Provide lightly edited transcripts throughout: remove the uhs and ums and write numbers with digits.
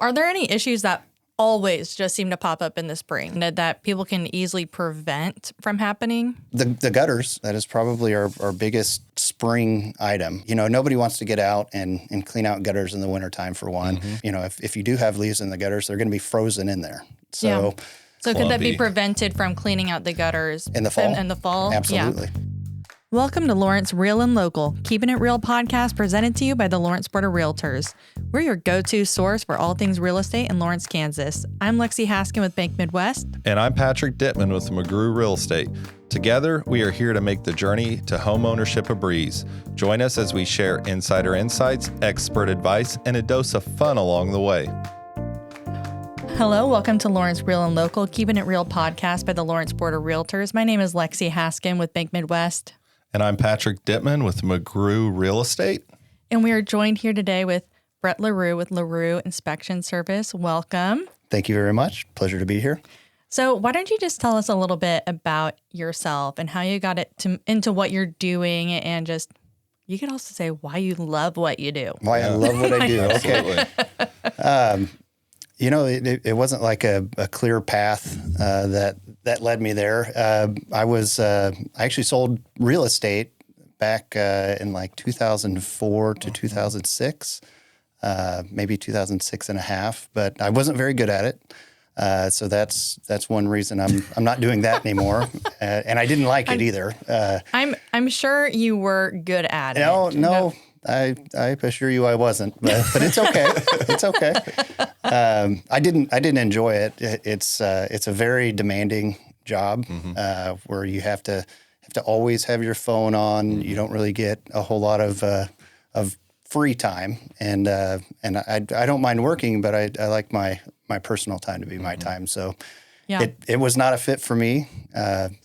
Are there any issues that always just seem to pop up in the spring that people can easily prevent from happening? The gutters, that is probably our biggest spring item. Nobody wants to get out and clean out gutters in the wintertime for one. If you do have leaves in the gutters, they're going to be frozen in there. So could that be prevented from cleaning out the gutters in the fall? In the fall? Absolutely. Yeah. Welcome to Lawrence Real and Local, Keeping It Real podcast presented to you by the Lawrence Board of Realtors. We're your go-to source for all things real estate in Lawrence, Kansas. I'm Lexie Haskin with Bank Midwest. And I'm Patrick Dipman with McGrew Real Estate. Together, we are here to make the journey to homeownership a breeze. Join us as we share insider insights, expert advice, and a dose of fun along the way. Hello, welcome to Lawrence Real and Local, Keeping It Real podcast by the Lawrence Board of Realtors. My name is Lexie Haskin with Bank Midwest. And I'm Patrick Dipman with McGrew Real Estate. And we are joined here today with Brett LaRue with LaRue Inspection Service. Welcome. Thank you very much. Pleasure to be here. So why don't you just tell us a little bit about yourself and how you got into what you're doing, and just, you could also say why you love what you do. Why I love what I do. Okay. It wasn't like a clear path that led me there. I actually sold real estate back in like 2004 to 2006, maybe 2006 and a half, but I wasn't very good at it. So that's one reason I'm not doing that anymore. And I didn't like it either. I'm sure you were good at it. No. I assure you I wasn't, but it's okay. It's okay. I didn't enjoy it. It's a very demanding job where you have to always have your phone on. You don't really get a whole lot of free time, and I don't mind working, but I like my personal time to be my time. So it was not a fit for me.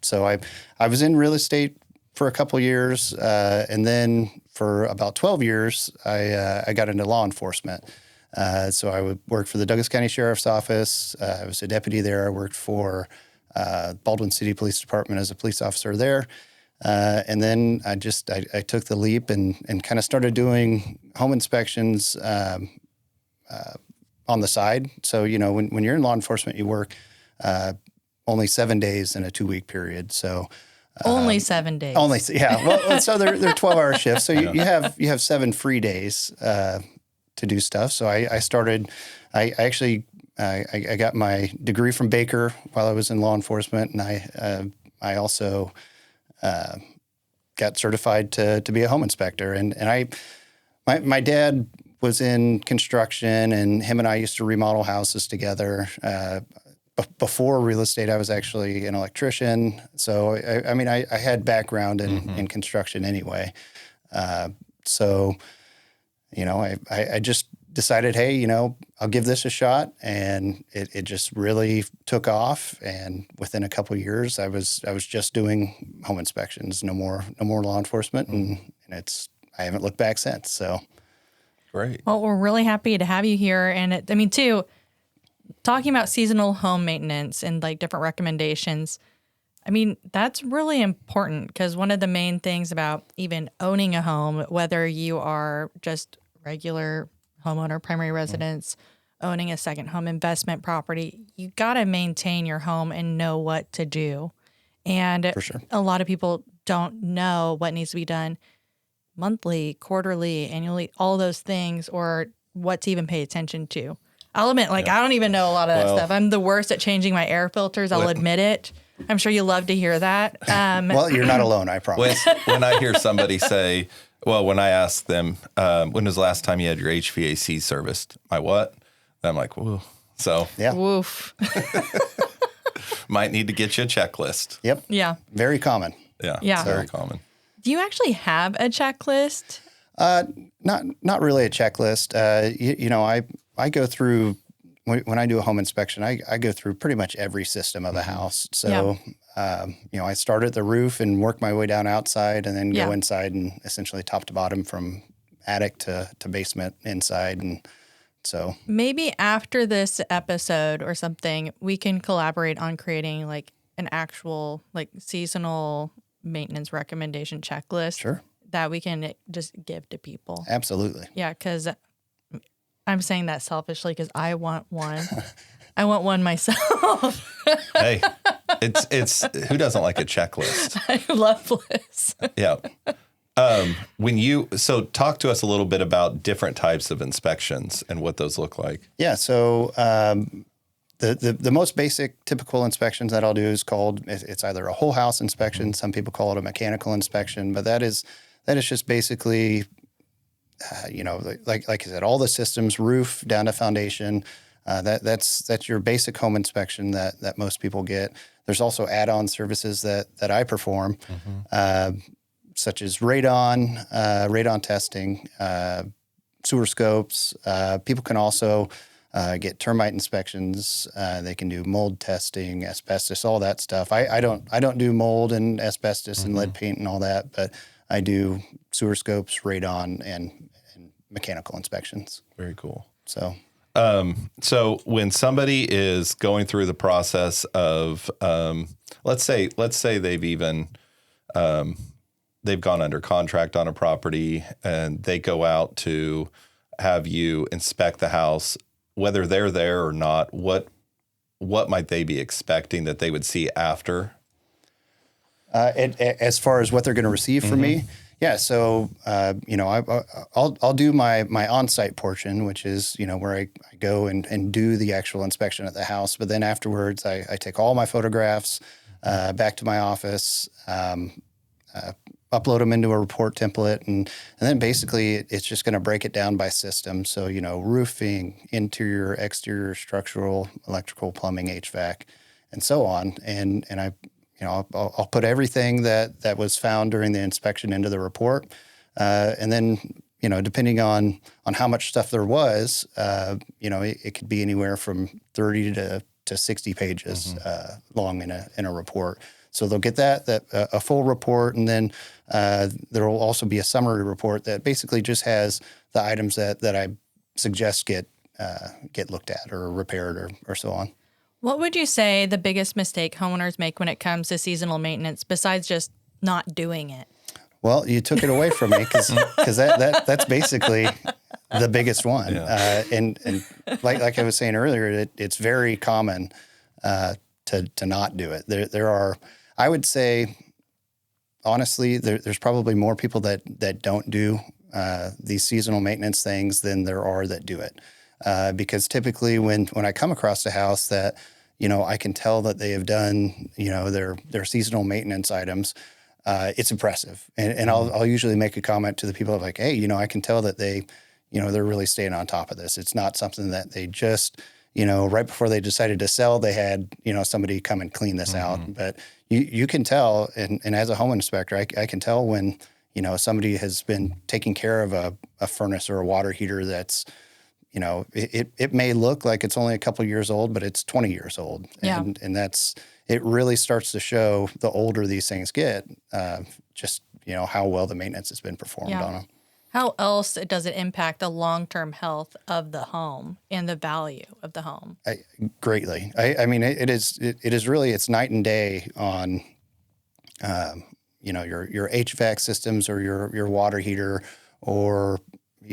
So I was in real estate for a couple years, and then for about 12 years, I got into law enforcement. So I would work for the Douglas County Sheriff's Office. I was a deputy there. I worked for Baldwin City Police Department as a police officer there. And then I took the leap and kind of started doing home inspections on the side. So, when you're in law enforcement, you work only 7 days in a 2-week period. So only 7 days. Well, so they're 12-hour shifts. So you have 7 free days to do stuff. So I started. I got my degree from Baker while I was in law enforcement, and I also got certified to be a home inspector. And my dad was in construction, and him and I used to remodel houses together. Before real estate, I was actually an electrician. So, I had background in construction anyway. So, I just decided, hey, I'll give this a shot. And it just really took off. And within a couple of years, I was just doing home inspections, no more law enforcement. And I haven't looked back since. So great. Well, we're really happy to have you here. And talking about seasonal home maintenance and like different recommendations, that's really important, because one of the main things about even owning a home, whether you are just regular homeowner, primary residence, owning a second home, investment property, you got to maintain your home and know what to do. And for sure, a lot of people don't know what needs to be done monthly, quarterly, annually, all those things, or what to even pay attention to. I'll admit, I don't even know a lot of that stuff. I'm the worst at changing my air filters. I'll admit it. I'm sure you love to hear that. Well, you're not alone, I promise. When I hear somebody say, when I ask them, when was the last time you had your HVAC serviced? My what? I'm like, woo. So, yeah. Woof. Might need to get you a checklist. Yep. Yeah. Very common. Yeah. Very common. Do you actually have a checklist? Not really a checklist. I go through, when I do a home inspection, I go through pretty much every system of a house. So, I start at the roof and work my way down outside, and then go inside and essentially top to bottom from attic to basement inside. And so maybe after this episode or something, we can collaborate on creating like an actual like seasonal maintenance recommendation checklist. Sure. That we can just give to people. Absolutely. Yeah, because I'm saying that selfishly because I want one. I want one myself. Hey, it's who doesn't like a checklist? I love lists. Yeah. So talk to us a little bit about different types of inspections and what those look like. Yeah. So the most basic typical inspections that I'll do is it's either a whole house inspection. Some people call it a mechanical inspection, but that is just basically, like I said, all the systems, roof down to foundation. That's your basic home inspection that most people get. There's also add-on services that I perform, such as radon testing, sewer scopes. People can also get termite inspections. They can do mold testing, asbestos, all that stuff. I don't do mold and asbestos and lead paint and all that, but I do sewer scopes, radon, and mechanical inspections. Very cool. So when somebody is going through the process of, let's say they've gone under contract on a property and they go out to have you inspect the house, whether they're there or not, what might they be expecting that they would see after? As far as what they're going to receive from me, yeah. So I'll do my on-site portion, which is where I go and do the actual inspection at the house. But then afterwards, I take all my photographs back to my office, upload them into a report template, and then basically it's just going to break it down by system. So roofing, interior, exterior, structural, electrical, plumbing, HVAC, and so on. And I'll put everything that was found during the inspection into the report, and then depending on how much stuff there was, it could be anywhere from 30 to 60 pages long in a report. So they'll get a full report, and then there will also be a summary report that basically just has the items that I suggest get looked at or repaired or so on. What would you say the biggest mistake homeowners make when it comes to seasonal maintenance, besides just not doing it? Well, you took it away from me because that's basically the biggest one. Yeah. And like I was saying earlier, it's very common to not do it. There are, I would say, honestly, there's probably more people that don't do these seasonal maintenance things than there are that do it. Because typically when I come across a house that, I can tell that they have done, their seasonal maintenance items, it's impressive. And I'll usually make a comment to the people like, hey, I can tell that they're really staying on top of this. It's not something that they just, right before they decided to sell, they had, somebody come and clean this out. But you can tell, and as a home inspector, I can tell when, somebody has been taking care of a furnace or a water heater that's, it may look like it's only a couple of years old, but it's 20 years old. Yeah. And it really starts to show the older these things get, just, how well the maintenance has been performed on them. How else does it impact the long-term health of the home and the value of the home? Greatly. I mean, it is really, it's night and day on, your HVAC systems or your water heater, or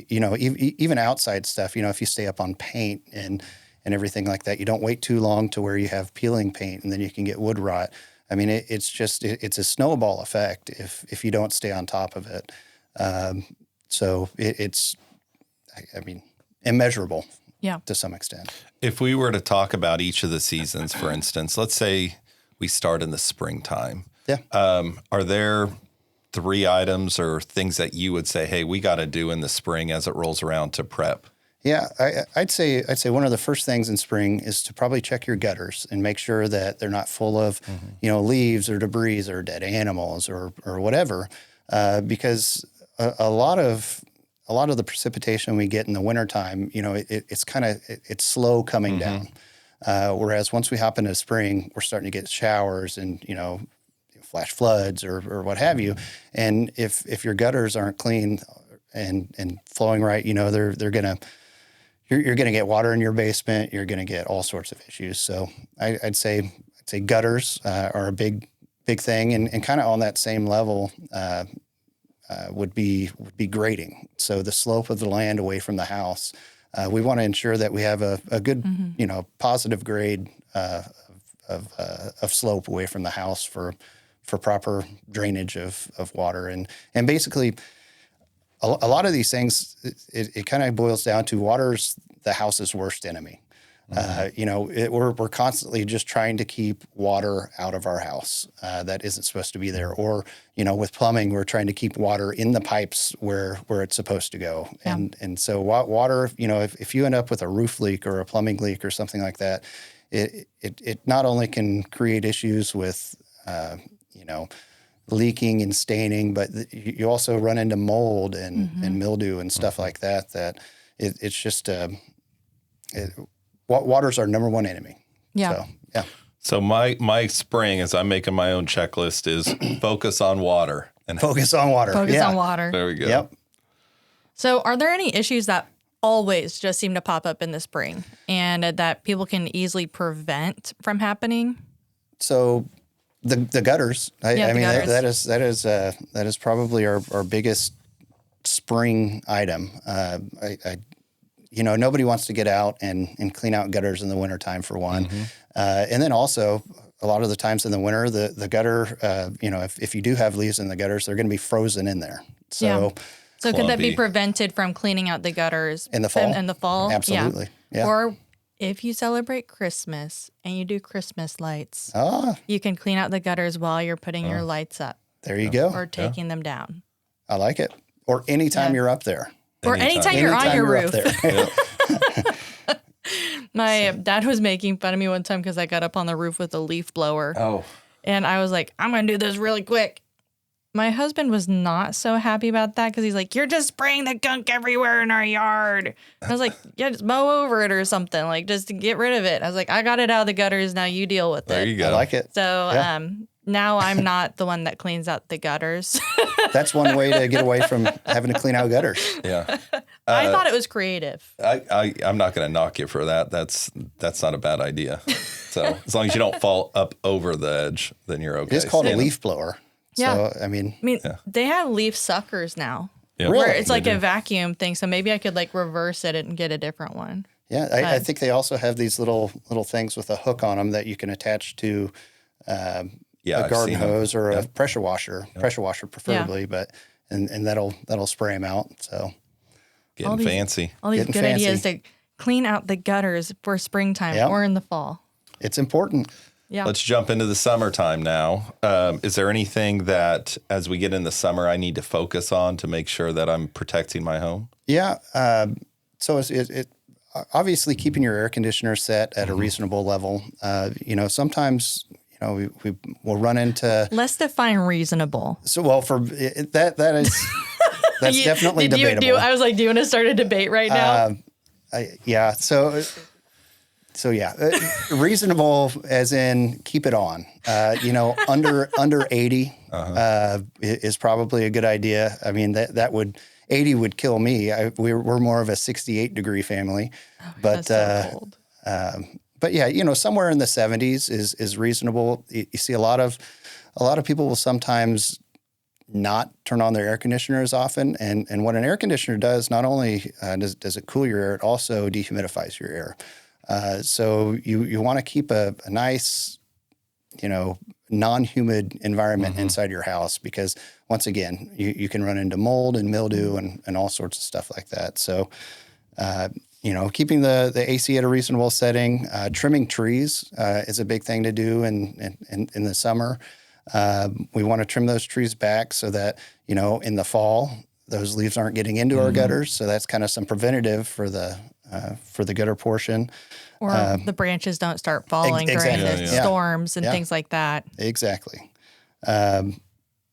even outside stuff. If you stay up on paint and everything like that, you don't wait too long to where you have peeling paint and then you can get wood rot. I mean, it's a snowball effect if you don't stay on top of it. So it's immeasurable to some extent. If we were to talk about each of the seasons, for instance, let's say we start in the springtime. Yeah. Are there 3 items or things that you would say, hey, we got to do in the spring as it rolls around to prep? Yeah, I'd say one of the first things in spring is to probably check your gutters and make sure that they're not full of, leaves or debris or dead animals or whatever, because a lot of the precipitation we get in the wintertime, it's slow coming down. Whereas once we hop into spring, we're starting to get showers and, flash floods or what have you. And if your gutters aren't clean and flowing right, you're going to get water in your basement. You're going to get all sorts of issues. So I'd say gutters are a big thing, and kind of on that same level would be grading. So the slope of the land away from the house, We want to ensure that we have a good, positive grade of slope away from the house for proper drainage of water. And basically, a lot of these things, it kind of boils down to water's the house's worst enemy. We're constantly just trying to keep water out of our house that isn't supposed to be there. Or, with plumbing, we're trying to keep water in the pipes where it's supposed to go. Yeah. And so water, if you end up with a roof leak or a plumbing leak or something like that, it not only can create issues with, leaking and staining, but you also run into mold and mildew and stuff like that, it's just, water's our number one enemy. Yeah. So, yeah. So my spring, as I'm making my own checklist, is focus on water. And Focus on water. Focus on water. There we go. Yep. So are there any issues that always just seem to pop up in the spring and that people can easily prevent from happening? So the gutters, gutters. That is probably our biggest spring item. Nobody wants to get out and clean out gutters in the wintertime, for one. And then also, a lot of the times in the winter, the gutter, if you do have leaves in the gutters, they're going to be frozen in there. So could that be prevented from cleaning out the gutters in the fall? In the fall, Absolutely. Yeah. Or if you celebrate Christmas and you do Christmas lights, you can clean out the gutters while you're putting your lights up. There you go. Or taking them down. I like it. Or anytime you're up there. Or anytime you're on your roof. There. My dad was making fun of me one time because I got up on the roof with a leaf blower. Oh. And I was like, I'm going to do this really quick. My husband was not so happy about that because he's like, you're just spraying the gunk everywhere in our yard. I was like, yeah, just mow over it or something, like just to get rid of it. I was like, I got it out of the gutters. Now you deal with it. There you go. I like it. So now I'm not the one that cleans out the gutters. That's one way to get away from having to clean out gutters. Yeah. I thought it was creative. I'm not going to knock you for that. That's not a bad idea. So as long as you don't fall up over the edge, then you're okay. It's called a leaf blower. Yeah. So, I mean, they have leaf suckers now. Yeah. Where Really? it's like a vacuum thing. So maybe I could like reverse it and get a different one. Yeah, I think they also have these little things with a hook on them that you can attach to a garden hose or a pressure washer preferably, but and that'll spray them out. So Getting fancy. All these Getting good fancy. ideas to clean out the gutters for springtime or in the fall. It's important. Yeah. Let's jump into the summertime now. Is there anything that, as we get in the summer, I need to focus on to make sure that I'm protecting my home? Yeah. So it obviously keeping your air conditioner set at a reasonable level. Sometimes we'll run into. Let's define reasonable. So for that is that's definitely debatable. I was like, do you want to start a debate right now? Yeah. So yeah, reasonable as in keep it on. Under 80 is probably a good idea. I mean, 80 would kill me. We're more of a 68 degree family, but that's so cold. But yeah, somewhere in the 70s is reasonable. You see a lot of people will sometimes not turn on their air conditioner as often, and what an air conditioner does, not only does it cool your air, it also dehumidifies your air. So you want to keep a nice, non-humid environment inside your house because once again, you can run into mold and mildew and all sorts of stuff like that. So, keeping the AC at a reasonable setting, trimming trees is a big thing to do in the summer. We want to trim those trees back so that, in the fall, those leaves aren't getting into our gutters. So that's kind of some preventative for the gutter portion. Or the branches don't start falling during the storms and things like that. Exactly.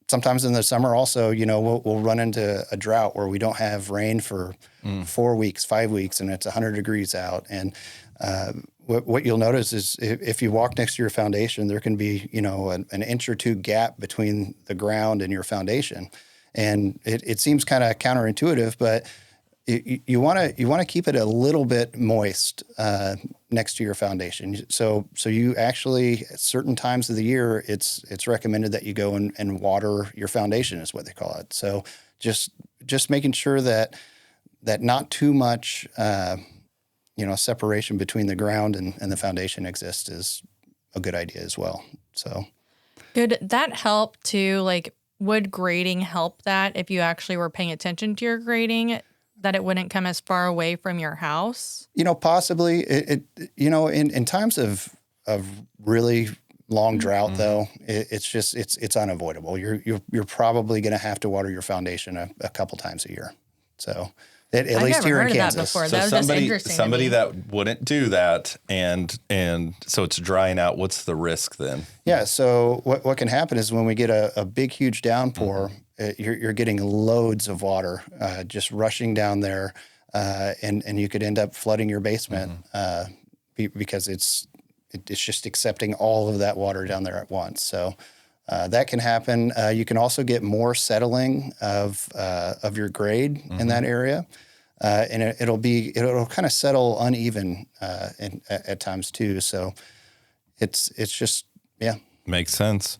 Sometimes in the summer also, we'll run into a drought where we don't have rain for 4 weeks, 5 weeks, and it's 100 degrees out. And what you'll notice is if you walk next to your foundation, there can be, an inch or two gap between the ground and your foundation. And it seems kind of counterintuitive, but you want to keep it a little bit moist next to your foundation. So you actually at certain times of the year, it's recommended that you go and water your foundation is what they call it. So just making sure that that not too much, separation between the ground and the foundation exists is a good idea as well. So could that help too? Like, would grading help that if you actually were paying attention to your grading, that it wouldn't come as far away from your house? Possibly. In times of really long drought, though, it's unavoidable. You're probably going to have to water your foundation a couple times a year. So at least here in Kansas. That before. So that was just interesting. Somebody that wouldn't do that, and so it's drying out. What's the risk then? Yeah. So what can happen is when we get a big, huge downpour, you're getting loads of water just rushing down there, and you could end up flooding your basement because it's just accepting all of that water down there at once. So that can happen. You can also get more settling of your grade in that area, and it'll kind of settle uneven at times too. So it's just makes sense.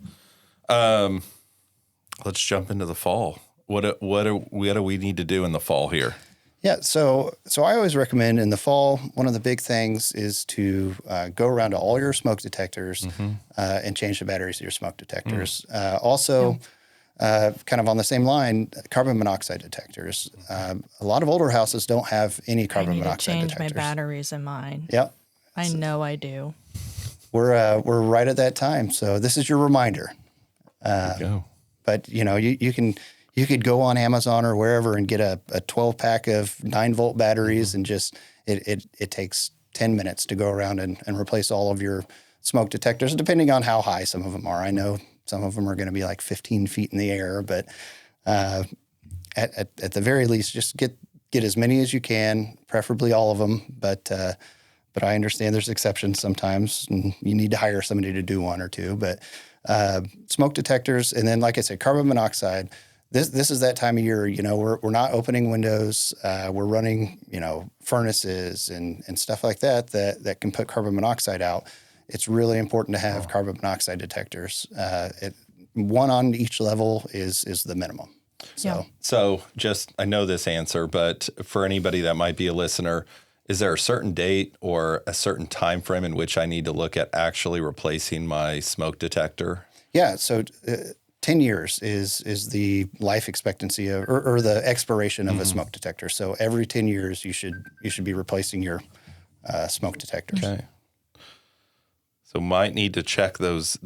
Let's jump into the fall. What do we need to do in the fall here? Yeah, so I always recommend in the fall, one of the big things is to go around to all your smoke detectors and change the batteries of your smoke detectors. Also, kind of on the same line, carbon monoxide detectors. A lot of older houses don't have any carbon monoxide detectors. I need to change my batteries in mine. Yep. I know I do. We're right at that time, so this is your reminder. There you go. But you could go on Amazon or wherever and get a 12-pack of 9-volt batteries and just it takes 10 minutes to go around and replace all of your smoke detectors, depending on how high some of them are. I know some of them are going to be like 15 feet in the air, but at the very least, just get as many as you can, preferably all of them. But I understand there's exceptions sometimes, and you need to hire somebody to do one or two. But smoke detectors, and then, like I said, carbon monoxide. This is that time of year, we're not opening windows. We're running, furnaces and stuff like that can put carbon monoxide out. It's really important to have carbon monoxide detectors. One on each level is the minimum. So just, I know this answer, but for anybody that might be a listener, is there a certain date or a certain time frame in which I need to look at actually replacing my smoke detector? Yeah. So 10 years is the life expectancy or the expiration of a smoke detector. So every 10 years you should be replacing your smoke detectors. Okay. So might need to check those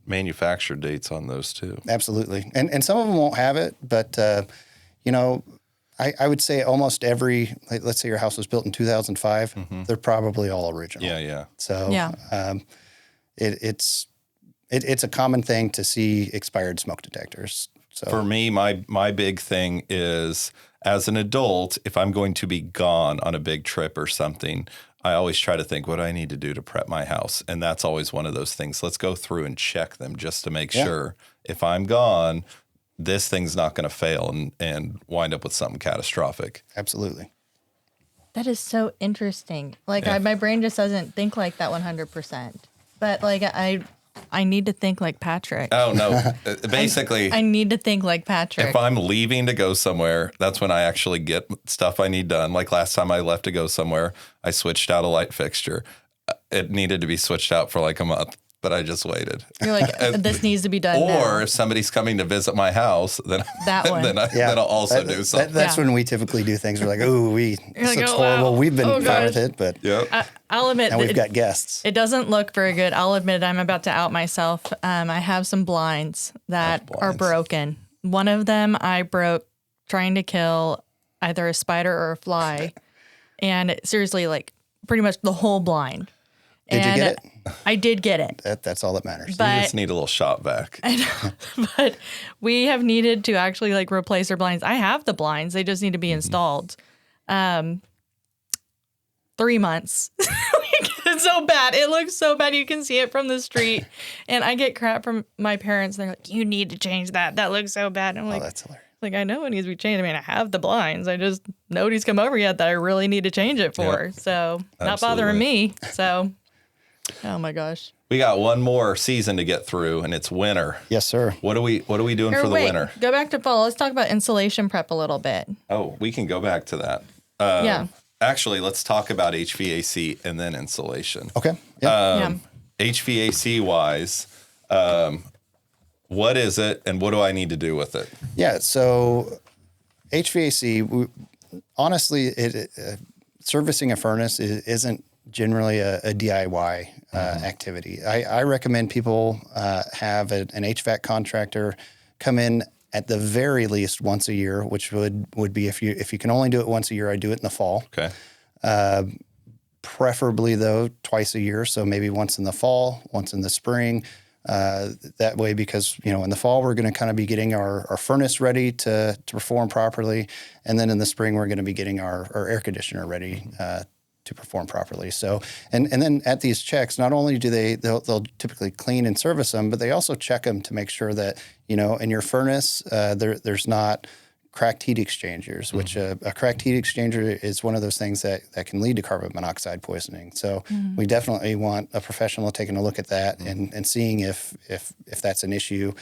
manufacturer dates on those too. Absolutely. And some of them won't have it, but I would say almost every, let's say your house was built in 2005, they're probably all original. Yeah. So it's a common thing to see expired smoke detectors. So for me, my big thing is, as an adult, if I'm going to be gone on a big trip or something, I always try to think, what do I need to do to prep my house? And that's always one of those things. Let's go through and check them just to make sure if I'm gone, this thing's not going to fail and wind up with something catastrophic. Absolutely. That is so interesting. Like my brain just doesn't think like that 100%. But like I need to think like Patrick. Oh, no. Basically, I need to think like Patrick. if I'm leaving to go somewhere, that's when I actually get stuff I need done. Like last time I left to go somewhere, I switched out a light fixture. It needed to be switched out for like a month, but I just waited. You're like, this needs to be done Or now. if somebody's coming to visit my house, then That one. then I'll also do something. That's when we typically do things. We're like, this like, looks oh, horrible. wow. We've been Oh, fine gosh. with it, but I'll admit now that we've got guests. it doesn't look very good. I'll admit I'm about to out myself. I have some blinds that are broken. One of them I broke trying to kill either a spider or a fly. And seriously, like pretty much the whole blind. Did you get it? I did get it. That's all that matters. But You just need a little shop vac. but we have needed to actually like replace our blinds. I have the blinds. They just need to be installed. 3 months. It's so bad. It looks so bad. You can see it from the street. And I get crap from my parents. They're like, you need to change that. That looks so bad. And I'm like, That's hilarious. like, I know it needs to be changed. I mean, I have the blinds. I just, nobody's come over yet that I really need to change it for. Yep. So not Absolutely. bothering me. So Oh my gosh. We got one more season to get through, and it's winter. Yes, sir. What are we doing for the winter? Go back to fall. Let's talk about insulation prep a little bit. Oh, we can go back to that. Yeah. Actually, let's talk about HVAC and then insulation. Okay. Yeah. HVAC wise, what is it, and what do I need to do with it? Yeah. So HVAC, honestly, servicing a furnace isn't generally a DIY activity. I recommend people have an HVAC contractor come in at the very least once a year, which would be if you can only do it once a year, I do it in the fall. Okay. Preferably though twice a year, so maybe once in the fall, once in the spring. That way, because in the fall we're going to kind of be getting our furnace ready to perform properly, and then in the spring we're going to be getting our air conditioner ready to perform properly. So, and then at these checks, not only do they'll typically clean and service them, but they also check them to make sure that in your furnace there's not cracked heat exchangers, which a cracked heat exchanger is one of those things that can lead to carbon monoxide poisoning. So we definitely want a professional taking a look at that and seeing if that's an issue.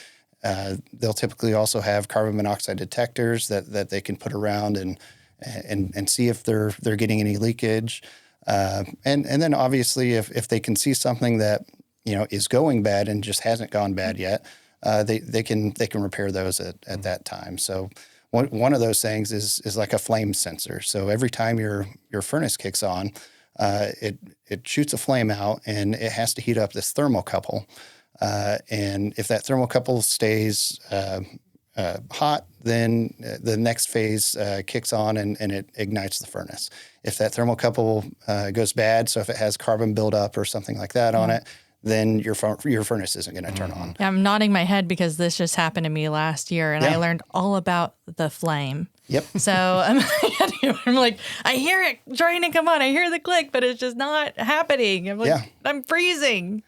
They'll typically also have carbon monoxide detectors that they can put around and see if they're getting any leakage. And then obviously if they can see something that is going bad and just hasn't gone bad yet, they can repair those at that time. So one of those things is like a flame sensor. So every time your furnace kicks on, it shoots a flame out and it has to heat up this thermocouple. And if that thermocouple stays hot, then the next phase kicks on and it ignites the furnace. If that thermocouple goes bad, so if it has carbon buildup or something like that on it, then your furnace isn't going to turn on. Yeah, I'm nodding my head because this just happened to me last year, and I learned all about the flame. Yep. So I'm like, I hear it trying to come on. I hear the click, but it's just not happening. I'm like, I'm freezing.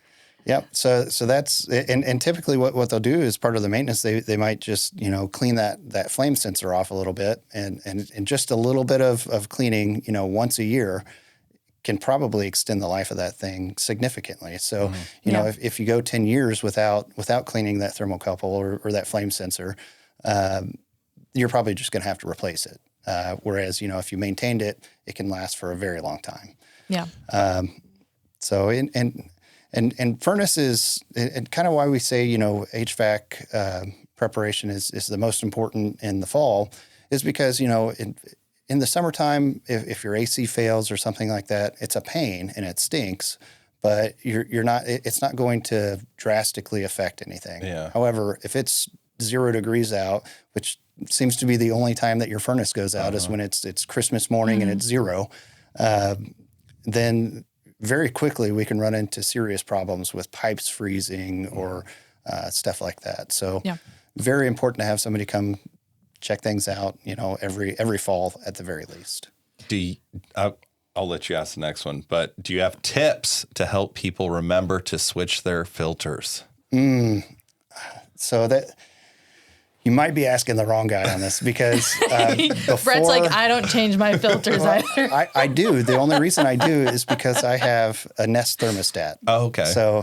Yep. So that's and typically what they'll do as part of the maintenance, they might just clean that flame sensor off a little bit, and just a little bit of cleaning once a year can probably extend the life of that thing significantly. So if you go 10 years without cleaning that thermocouple or that flame sensor, you're probably just going to have to replace it. Whereas if you maintained it, it can last for a very long time. Yeah. So and furnaces, and kind of why we say HVAC preparation is the most important in the fall is because in the summertime, if your AC fails or something like that, it's a pain and it stinks, but it's not going to drastically affect anything. Yeah. However, if it's 0 degrees out, which seems to be the only time that your furnace goes out is when it's Christmas morning and it's 0, then very quickly we can run into serious problems with pipes freezing or stuff like that. So very important to have somebody come check things out, every fall at the very least. I'll let you ask the next one, but do you have tips to help people remember to switch their filters? So that you might be asking the wrong guy on this because Brett's like, I don't change my filters either. I do. The only reason I do is because I have a Nest thermostat. Oh, okay. So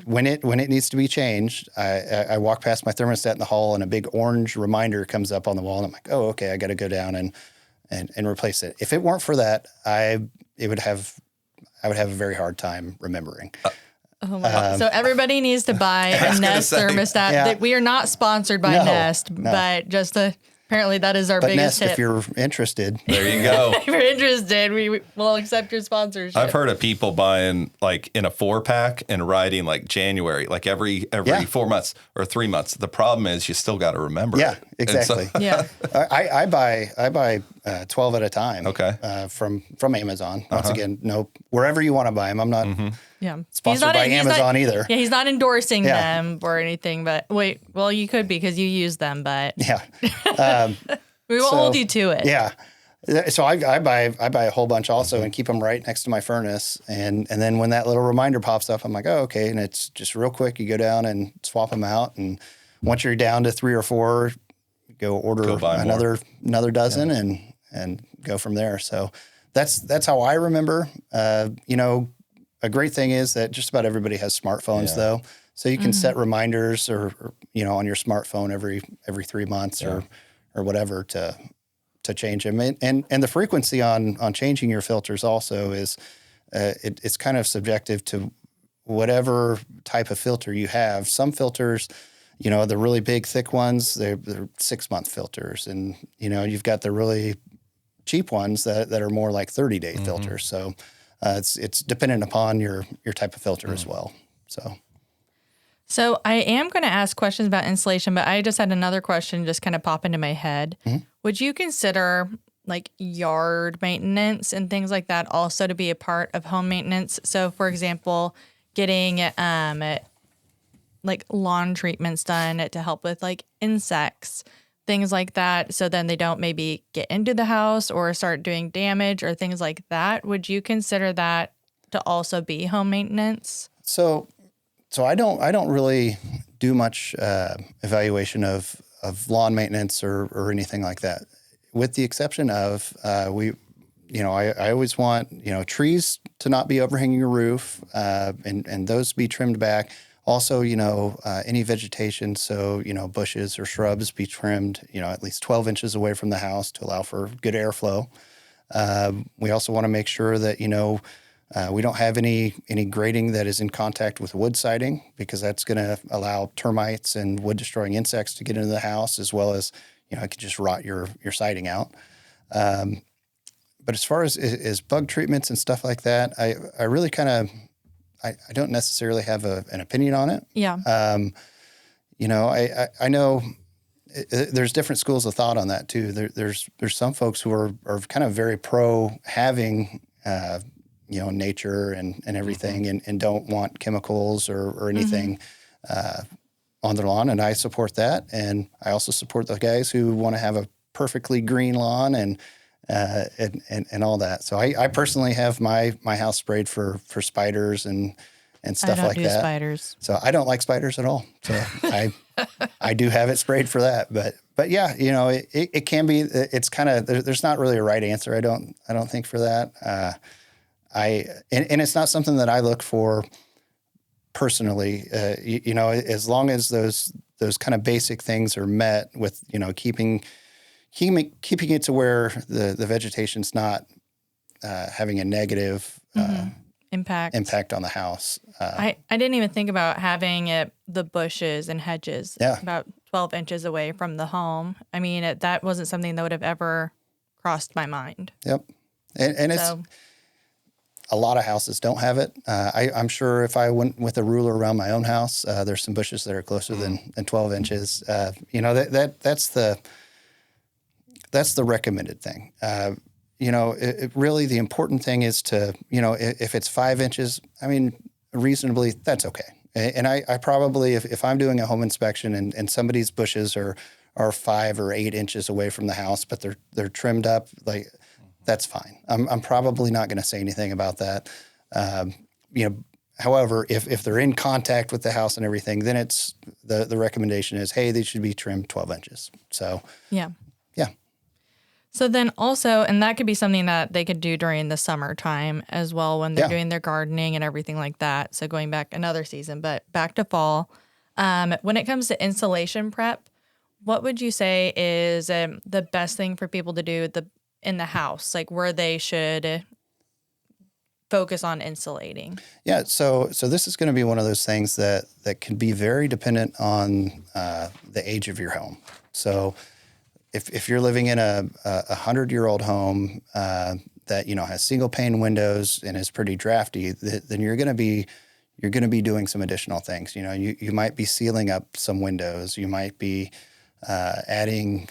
when it needs to be changed, I walk past my thermostat in the hall and a big orange reminder comes up on the wall and I'm like, oh, okay, I got to go down and replace it. If it weren't for that, I would have a very hard time remembering. Oh my God. So everybody needs to buy a Nest thermostat. Yeah. We are not sponsored by Nest, but just apparently that is our biggest Nest, hit. if you're interested. There you go. If you're interested, we will accept your sponsorship. I've heard of people buying like in a 4-pack and riding like January, like every 4 months or 3 months. The problem is you still got to remember. Yeah, it. exactly. I buy 12 at a time. Okay. From Amazon. Once again, wherever you want to buy them. I'm not sponsored by Amazon either. Yeah, he's not endorsing them or anything. But you could be because you use them. But we will hold you to it. Yeah. So I buy a whole bunch also and keep them right next to my furnace. And then when that little reminder pops up, I'm like, oh, okay. And it's just real quick. You go down and swap them out. And once you're down to 3 or 4, go order another dozen and go from there. So that's how I remember. a great thing is that just about everybody has smartphones though. So you can set reminders or, on your smartphone every 3 months or whatever to change them. And the frequency on changing your filters also is, it's kind of subjective to whatever type of filter you have. Some filters, the really big, thick ones, they're 6-month filters. And, you've got the really cheap ones that are more like 30-day filters. So it's dependent upon your type of filter as well. So I am going to ask questions about insulation, but I just had another question just kind of pop into my head. Would you consider like yard maintenance and things like that also to be a part of home maintenance? So for example, getting like lawn treatments done to help with like insects, things like that, so then they don't maybe get into the house or start doing damage or things like that. Would you consider that to also be home maintenance? So I don't really do much evaluation of lawn maintenance or anything like that, with the exception of I always want trees to not be overhanging your roof and those be trimmed back. Also, any vegetation, so bushes or shrubs be trimmed at least 12 inches away from the house to allow for good airflow. We also want to make sure that we don't have any grading that is in contact with wood siding, because that's going to allow termites and wood-destroying insects to get into the house, as well as, it could just rot your siding out. But as far as bug treatments and stuff like that, I really kind of, I don't necessarily have an opinion on it. Yeah. I know there's different schools of thought on that too. There's some folks who are kind of very pro having, nature and everything, and don't want chemicals or anything on their lawn. And I support that. And I also support the guys who want to have a perfectly green lawn and all that. So I personally have my house sprayed for spiders and stuff like that. I don't do spiders. So I don't like spiders at all. So I do have it sprayed for that. But yeah, it can be. It's kind of, there's not really a right answer. I don't think for that. And it's not something that I look for personally. As long as those kind of basic things are met with keeping it to where the vegetation's not having a negative impact on the house. I didn't even think about having the bushes and hedges about 12 inches away from the home. I mean, that wasn't something that would have ever crossed my mind. Yep. And it's a lot of houses don't have it. I'm sure if I went with a ruler around my own house, there's some bushes that are closer than 12 inches. That's the recommended thing. Really the important thing is to, if it's 5 inches, I mean, reasonably, that's okay. And I probably, if I'm doing a home inspection and somebody's bushes are 5 or 8 inches away from the house, but they're trimmed up, like, that's fine. I'm probably not going to say anything about that. However, if they're in contact with the house and everything, then it's the recommendation is, hey, they should be trimmed 12 inches. So yeah. So then also, and that could be something that they could do during the summertime as well when they're doing their gardening and everything like that. So going back another season, but back to fall. When it comes to insulation prep, what would you say is the best thing for people to do in the house, like where they should focus on insulating? Yeah, so this is going to be one of those things that can be very dependent on the age of your home. So if you're living in a 100-year-old home that has single pane windows and is pretty drafty, then you're going to be doing some additional things. You might be sealing up some windows. You might be adding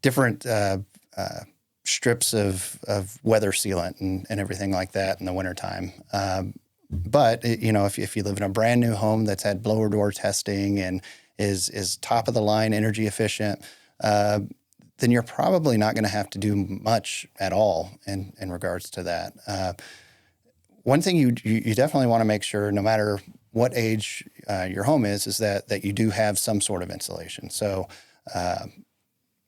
different strips of weather sealant and everything like that in the wintertime. But if you live in a brand new home that's had blower door testing and is top of the line energy efficient, then you're probably not going to have to do much at all in regards to that. One thing you definitely want to make sure, no matter what age your home is that you do have some sort of insulation. So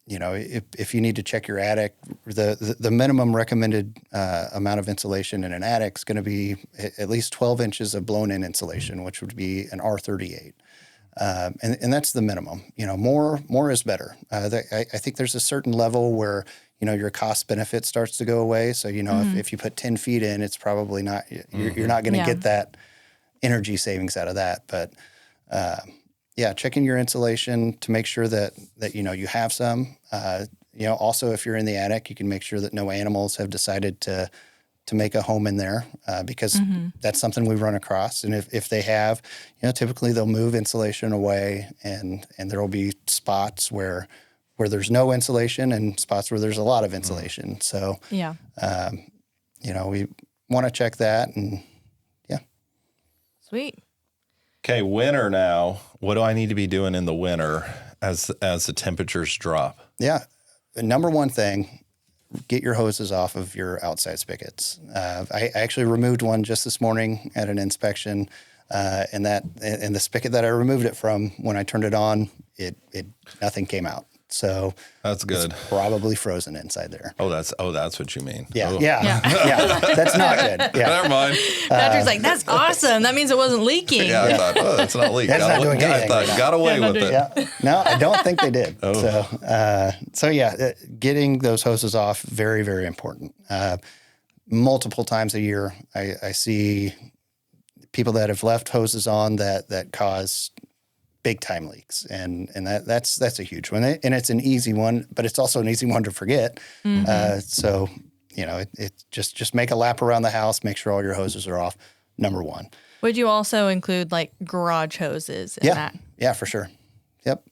if you need to check your attic, the minimum recommended amount of insulation in an attic is going to be at least 12 inches of blown-in insulation, which would be an R38. And that's the minimum. More is better. I think there's a certain level where, your cost benefit starts to go away. So, if you put 10 feet in, it's probably not, you're not going to get that energy savings out of that. But checking your insulation to make sure that you have some. Also, if you're in the attic, you can make sure that no animals have decided to make a home in there because that's something we run across. And if they have, typically they'll move insulation away, and there will be spots where there's no insulation and spots where there's a lot of insulation. So we want to check that, and Sweet. Okay, winter now. What do I need to be doing in the winter as the temperatures drop? Yeah. The number one thing, get your hoses off of your outside spigots. I actually removed one just this morning at an inspection, and the spigot that I removed it from, when I turned it on, it nothing came out. So that's good. It's probably frozen inside there. Oh, that's what you mean. Yeah, oh. yeah. That's not good. Yeah. Never mind. Patrick's like, that's awesome. That means it wasn't leaking. Yeah, I thought, that's not leaking. That's not doing anything. Got away with it. Yeah. No, I don't think they did. Getting those hoses off, very, very important. Multiple times a year, I see people that have left hoses on that cause big time leaks, and that's a huge one, and it's an easy one, but it's also an easy one to forget. It just make a lap around the house, make sure all your hoses are off. Number one. Would you also include like garage hoses in that? Yeah, for sure. Yep.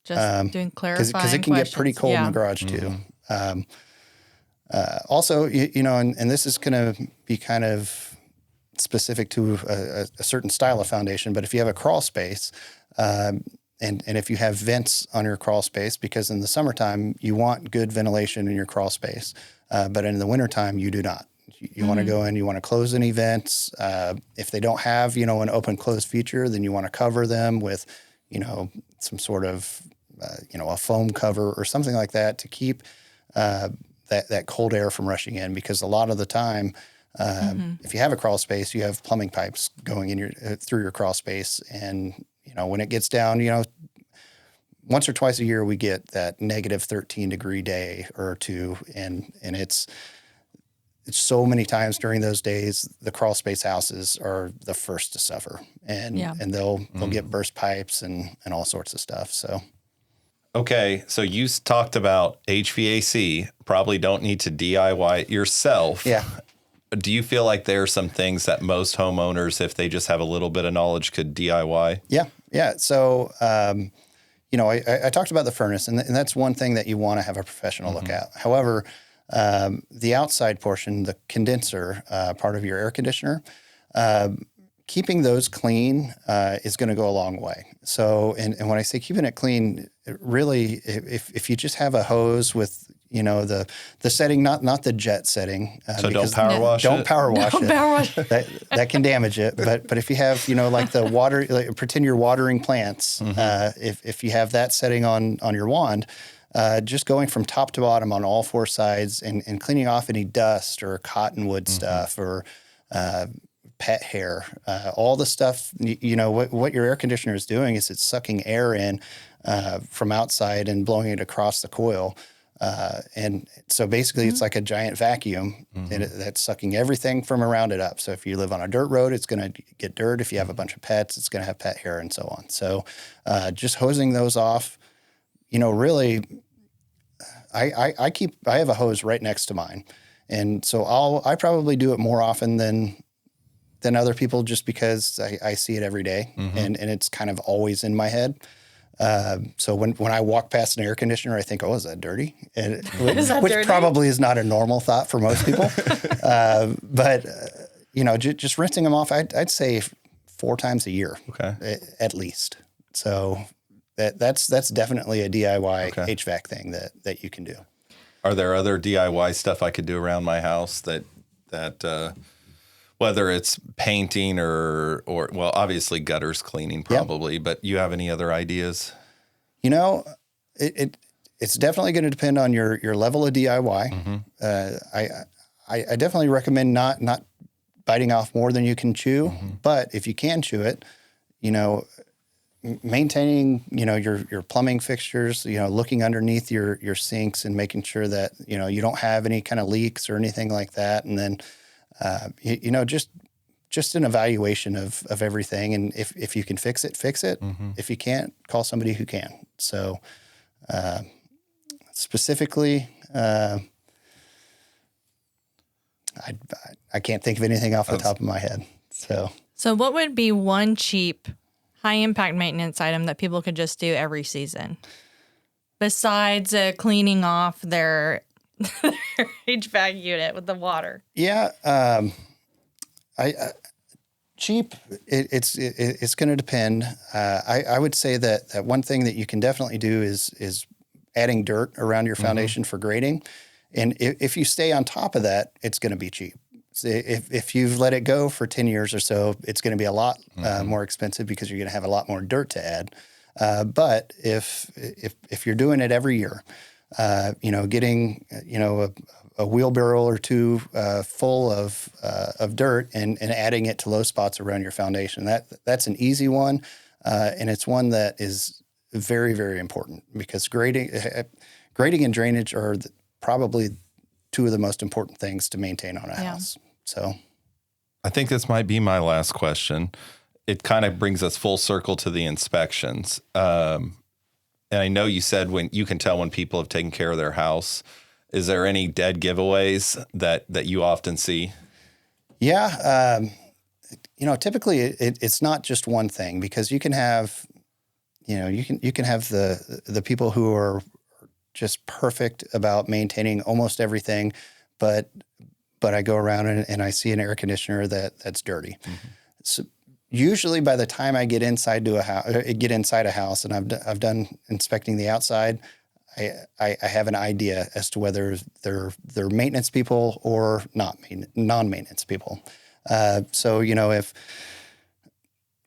Just doing clarifying because it can get pretty cold in the garage too. Also, and this is going to be kind of specific to a certain style of foundation, but if you have a crawl space, and if you have vents on your crawl space, because in the summertime you want good ventilation in your crawl space, but in the wintertime you do not. You want to go in, you want to close any vents. If they don't have, an open-close feature, then you want to cover them with, some sort of, a foam cover or something like that to keep that cold air from rushing in. Because a lot of the time, if you have a crawl space, you have plumbing pipes going in through your crawl space, and when it gets down, once or twice a year we get that negative 13-degree day or two, and it's so many times during those days the crawl space houses are the first to suffer, and they'll get burst pipes and all sorts of stuff. So. Okay, so you talked about HVAC. Probably don't need to DIY it yourself. Yeah. Do you feel like there are some things that most homeowners, if they just have a little bit of knowledge, could DIY? Yeah. So, I talked about the furnace, and that's one thing that you want to have a professional look at. However, the outside portion, the condenser part of your air conditioner, keeping those clean is going to go a long way. So, and when I say keeping it clean, really, if you just have a hose with, the setting, not the jet setting. So don't power wash it? Don't power wash it. Power wash. That can damage it. But if you have, like the water, pretend you're watering plants. If you have that setting on your wand, just going from top to bottom on all four sides and cleaning off any dust or cottonwood stuff or pet hair, all the stuff, what your air conditioner is doing is it's sucking air in from outside and blowing it across the coil. And so basically it's like a giant vacuum and that's sucking everything from around it up. So if you live on a dirt road, it's going to get dirt. If you have a bunch of pets, it's going to have pet hair and so on. So just hosing those off, really, I have a hose right next to mine. And so I probably do it more often than other people just because I see it every day and it's kind of always in my head. So when I walk past an air conditioner, I think, oh, is that dirty? Which probably is not a normal thought for most people. But just rinsing them off, I'd say 4 times a year, at least. So that's definitely a DIY HVAC thing that you can do. Are there other DIY stuff I could do around my house that whether it's painting or well, obviously gutters cleaning probably, but you have any other ideas? It it's definitely going to depend on your level of DIY. I definitely recommend not biting off more than you can chew, but if you can chew it, maintaining, your plumbing fixtures, looking underneath your sinks and making sure that, you don't have any kind of leaks or anything like that. And then, just an evaluation of everything. And if you can fix it, fix it. If you can't, call somebody who can. So, specifically, I can't think of anything off the top of my head. So what would be one cheap, high impact maintenance item that people could just do every season, besides cleaning off their HVAC unit with the water? Yeah, cheap. It's going to depend. I would say that one thing that you can definitely do is adding dirt around your foundation for grading. And if you stay on top of that, it's going to be cheap. So if you've let it go for 10 years or so, it's going to be a lot more expensive because you're going to have a lot more dirt to add. But if you're doing it every year, getting a wheelbarrow or two full of dirt and adding it to low spots around your foundation, that's an easy one, and it's one that is very, very important because grading and drainage are probably two of the most important things to maintain on a house. So I think this might be my last question. It kind of brings us full circle to the inspections. And I know you said when you can tell when people have taken care of their house. Is there any dead giveaways that you often see? Yeah. Typically it's not just one thing because you can have, you can have the people who are just perfect about maintaining almost everything, but I go around and I see an air conditioner that's dirty. So usually by the time I get inside a house and I've done inspecting the outside, I have an idea as to whether they're maintenance people or non-maintenance people. So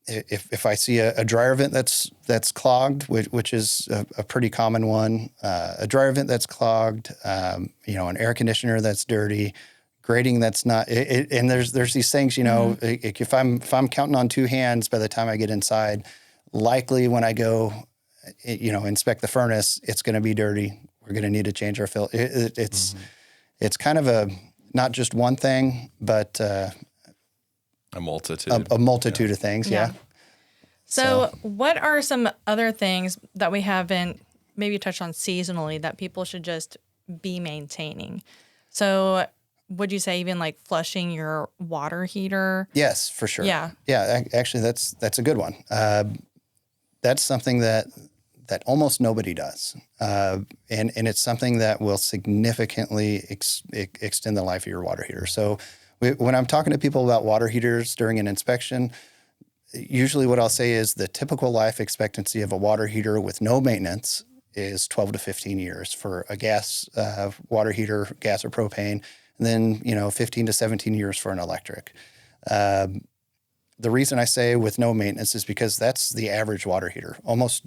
if I see a dryer vent that's clogged, which is a pretty common one, a dryer vent that's clogged, an air conditioner that's dirty, grading that's not, and there's these things, if I'm counting on two hands by the time I get inside, likely when I go, inspect the furnace, it's going to be dirty. We're going to need to change our filter. It's kind of not just one thing, but a multitude. A multitude of things, yeah. So what are some other things that we haven't maybe touched on seasonally that people should just be maintaining? So would you say even like flushing your water heater? Yes, for sure. Yeah. Yeah, actually, that's a good one. That's something that almost nobody does. And it's something that will significantly extend the life of your water heater. So when I'm talking to people about water heaters during an inspection, usually what I'll say is the typical life expectancy of a water heater with no maintenance is 12 to 15 years for a gas water heater, gas or propane, and then 15 to 17 years for an electric. The reason I say with no maintenance is because that's the average water heater. Almost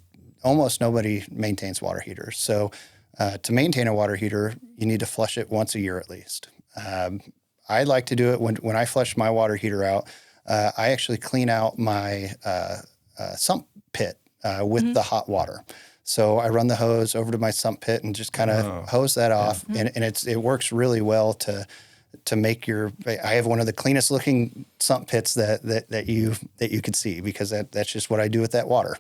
nobody maintains water heaters. So to maintain a water heater, you need to flush it once a year at least. I like to do it when I flush my water heater out. I actually clean out my sump pit with the hot water. So I run the hose over to my sump pit and just kind of hose that off, and it works really well to make I have one of the cleanest looking sump pits that you could see because that's just what I do with that water.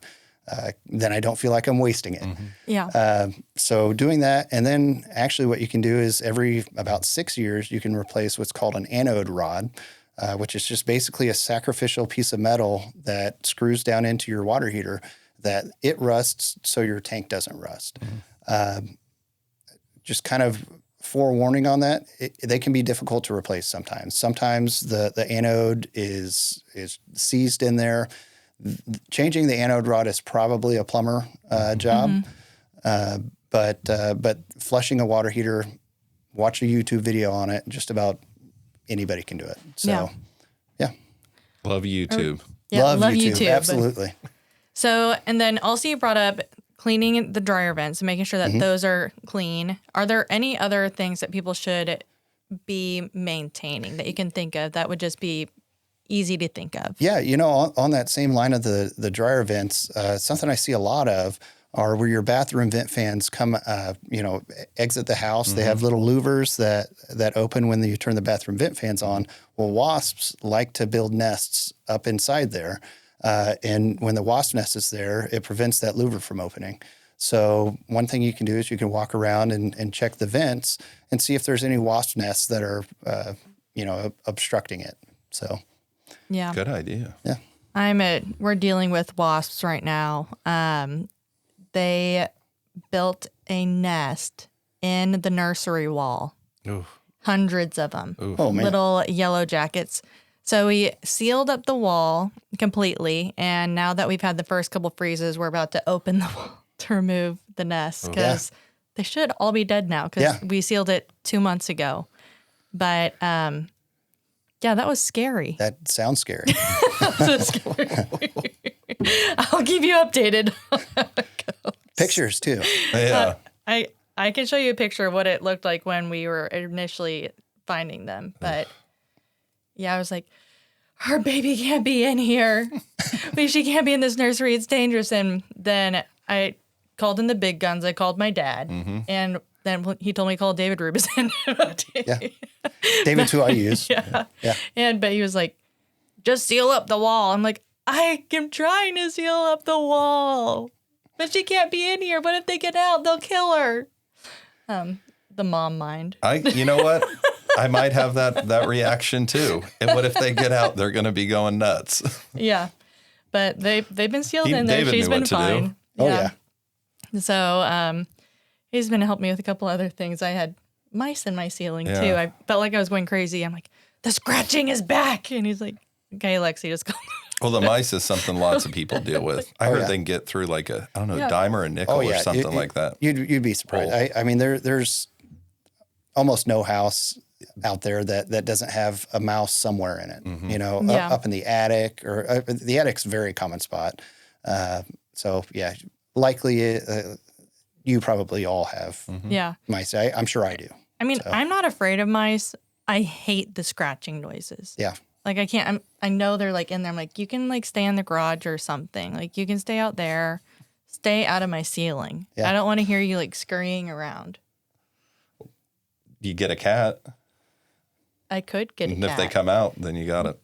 Then I don't feel like I'm wasting it. Yeah. So doing that, and then actually what you can do is every about 6 years, you can replace what's called an anode rod, which is just basically a sacrificial piece of metal that screws down into your water heater that it rusts so your tank doesn't rust. Just kind of forewarning on that, they can be difficult to replace sometimes. Sometimes the anode is seized in there. Changing the anode rod is probably a plumber job, but flushing a water heater, watch a YouTube video on it. Just about anybody can do it. So, yeah. Love YouTube. Love YouTube. Absolutely. So, and then also you brought up cleaning the dryer vents and making sure that those are clean. Are there any other things that people should be maintaining that you can think of that would just be easy to think of? Yeah, on that same line of the dryer vents, something I see a lot of are where your bathroom vent fans come, exit the house. They have little louvers that open when you turn the bathroom vent fans on. Well, wasps like to build nests up inside there. And when the wasp nest is there, it prevents that louver from opening. So one thing you can do is you can walk around and check the vents and see if there's any wasp nests that are, obstructing it. So, yeah, good idea. Yeah, we're dealing with wasps right now. They built a nest in the nursery wall. Ooh. Hundreds of them. Ooh. Oh, man. Little yellow jackets. So we sealed up the wall completely, and now that we've had the first couple freezes, we're about to open the wall to remove the nest because they should all be dead now because we sealed it 2 months ago. But that was scary. that sounds scary. I'll keep you updated on how it goes. Pictures too. Yeah. I can show you a picture of what it looked like when we were initially finding them. But I was like, our baby can't be in here. She can't be in this nursery. It's dangerous. And then I called in the big guns. I called my dad. And then he told me to call David Rubison. Yeah, David's who I use. Yeah. Yeah. But he was like, just seal up the wall. I'm like, I am trying to seal up the wall. But she can't be in here. What if they get out? They'll kill her. The mom mind. You know what? I might have that reaction too. And what if they get out? They're going to be going nuts. Yeah. But they've been sealed in there. David She's knew been what to do. fine. Oh yeah. So he's been helping me with a couple other things. I had mice in my ceiling too. Yeah. I felt like I was going crazy. I'm like, the scratching is back. And he's like, okay, Lexie, just go. Well, the mice is something lots of people deal with. I heard yeah. they can get through like a dime or a nickel or something like that. You'd be surprised. I mean, there's almost no house out there that doesn't have a mouse somewhere in it. Up in the attic or the attic's a very common spot. So yeah, likely you probably all have mice. I'm sure I do. I mean, I'm not afraid of mice. I hate the scratching noises. Yeah. Like I can't, I know they're like in there. I'm like, you can like stay in the garage or something. Like you can stay out there, stay out of my ceiling. Yeah. I don't want to hear you like scurrying around. You get a cat. I could get a And cat. if they come out, then you got it.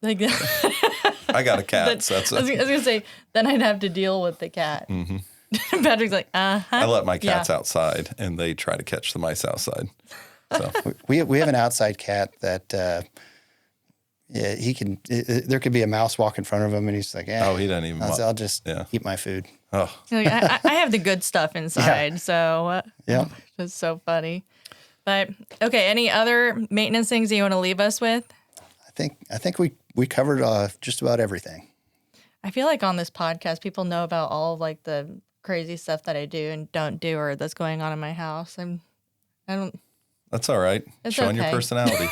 Like, I got a cat. So that's I was going to say, then I'd have to deal with the cat. Mm-hmm. Patrick's like, I let my cats outside and they try to catch the mice outside. So we have an outside cat that he can. There could be a mouse walk in front of him, and he's like, "Yeah." Oh, he doesn't even. I'll just eat my food. Oh, like, I have the good stuff inside, so it's so funny. But okay, any other maintenance things that you want to leave us with? I think we covered just about everything. I feel like on this podcast, people know about all of like the crazy stuff that I do and don't do, or that's going on in my house. I don't. That's all right. It's Showing your okay. personality.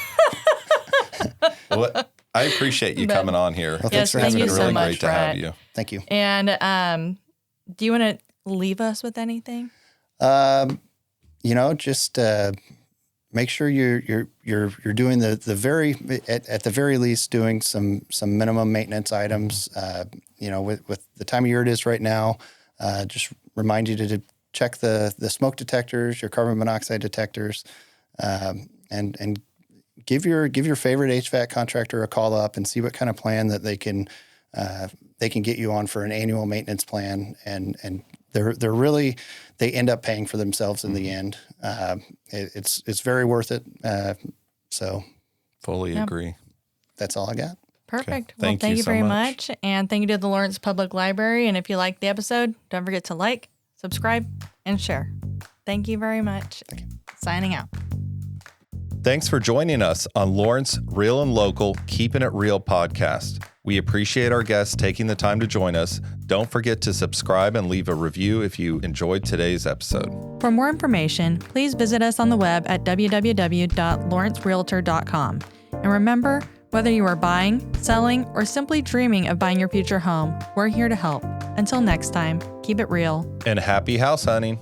Well, I appreciate you coming on here. Well, thanks for thank having you me. so really much, great to have Brett. you. Thank you. And do you want to leave us with anything? Just make sure you're doing at the very least doing some minimum maintenance items. With the time of year it is right now, just remind you to check the smoke detectors, your carbon monoxide detectors, and give your favorite HVAC contractor a call up and see what kind of plan that they can get you on for an annual maintenance plan. And they're really, they end up paying for themselves in the end. It's very worth it. So Fully agree. that's all I got. Perfect. Okay. Well, thank you so very much. And thank you to the Lawrence Public Library. And if you liked the episode, don't forget to like, subscribe, and share. Thank you very much. Thank you. Signing out. Thanks for joining us on Lawrence Real and Local Keeping It Real podcast. We appreciate our guests taking the time to join us. Don't forget to subscribe and leave a review if you enjoyed today's episode. For more information, please visit us on the web at www.lawrencerealtor.com. And remember, whether you are buying, selling, or simply dreaming of buying your future home, we're here to help. Until next time, keep it real. And happy house hunting.